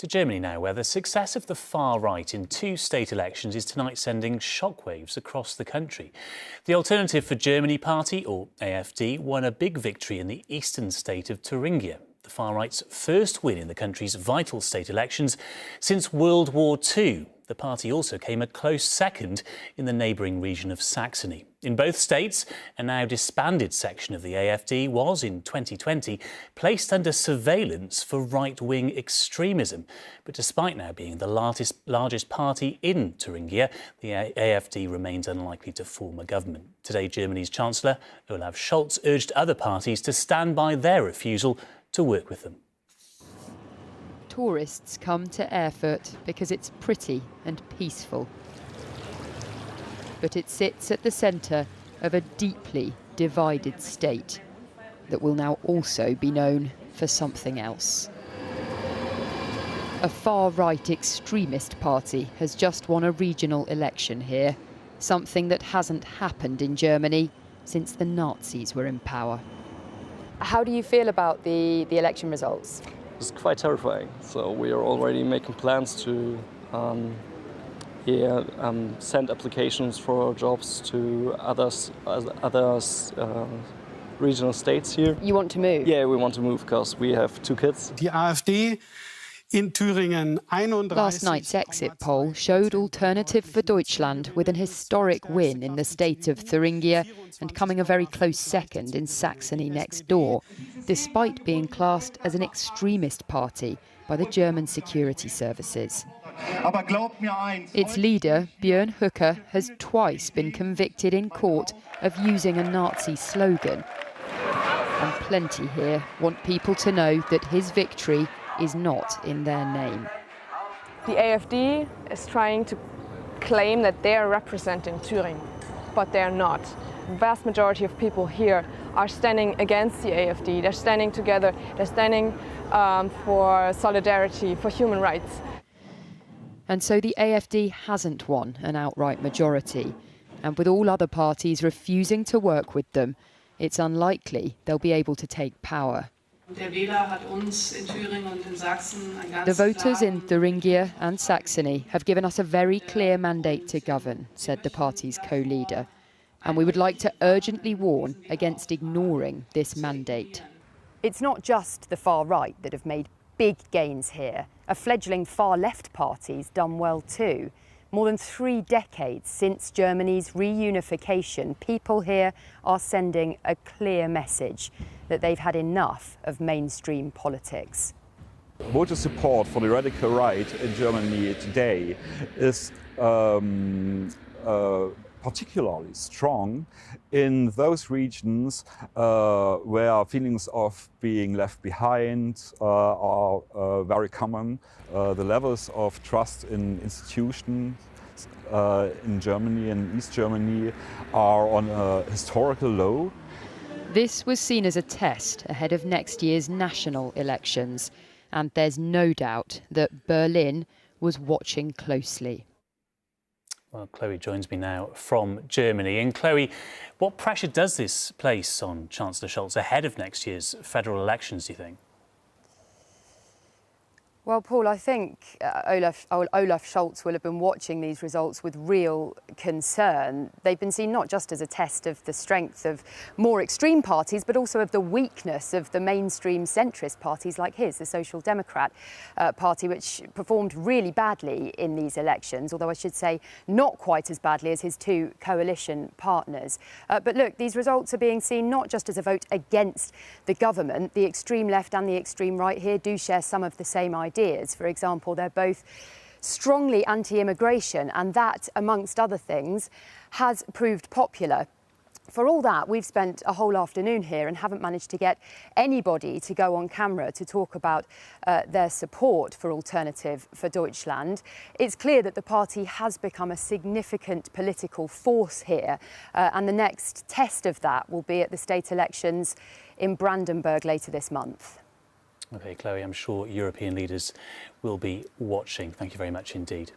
To Germany now, where the success of the far right in two state elections is tonight sending shockwaves across the country. The Alternative for Germany party, or AfD, won a big victory in the eastern state of Thuringia, the far right's first win in the country's vital state elections since World War II. The party also came a close second in the neighbouring region of Saxony. In both states, a now disbanded section of the AfD was, in 2020, placed under surveillance for right-wing extremism. But despite now being the largest party in Thuringia, the AfD remains unlikely to form a government. Today, Germany's Chancellor Olaf Schultz urged other parties to stand by their refusal to work with them. Tourists come to Erfurt because it's pretty and peaceful. But it sits at the centre of a deeply divided state that will now also be known for something else. A far-right extremist party has just won a regional election here, something that hasn't happened in Germany since the Nazis were in power. How do you feel about the election results? It's quite terrifying. So we are already making plans to send applications for jobs to other regional states here. You want to move? Yeah, we want to move because we have two kids. The AfD in Thüringen 31. Last night's exit poll showed Alternative for Deutschland with an historic win in the state of Thuringia and coming a very close second in Saxony next door, despite being classed as an extremist party by the German security services. Its leader, Björn Höcke, has twice been convicted in court of using a Nazi slogan. And plenty here want people to know that his victory is not in their name. The AfD is trying to claim that they are representing Thüringen, but they are not. The vast majority of people here are standing against the AfD. They're standing together. They're standing for solidarity, for human rights. And so the AfD hasn't won an outright majority. And with all other parties refusing to work with them, it's unlikely they'll be able to take power. The voters in Thuringia and Saxony have given us a very clear mandate to govern, said the party's co-leader. And we would like to urgently warn against ignoring this mandate. It's not just the far right that have made big gains here. A fledgling far left party's done well too. More than 3 decades since Germany's reunification, people here are sending a clear message that they've had enough of mainstream politics. Voter support for the radical right in Germany today is particularly strong in those regions where feelings of being left behind are very common. The levels of trust in institutions in Germany and East Germany are on a historical low. This was seen as a test ahead of next year's national elections, and there's no doubt that Berlin was watching closely. Well, Chloe joins me now from Germany. And Chloe, what pressure does this place on Chancellor Schultz ahead of next year's federal elections, do you think? Well, Paul, I think Olaf Schultz will have been watching these results with real concern. They've been seen not just as a test of the strength of more extreme parties, but also of the weakness of the mainstream centrist parties like his, the Social Democrat Party, which performed really badly in these elections, although I should say not quite as badly as his two coalition partners. But look, these results are being seen not just as a vote against the government. The extreme left and the extreme right here do share some of the same ideas. For example, they're both strongly anti-immigration, and that, amongst other things, has proved popular. For all that, we've spent a whole afternoon here and haven't managed to get anybody to go on camera to talk about their support for Alternative for Deutschland. It's clear that the party has become a significant political force here, and the next test of that will be at the state elections in Brandenburg later this month. OK, Chloe, I'm sure European leaders will be watching. Thank you very much indeed.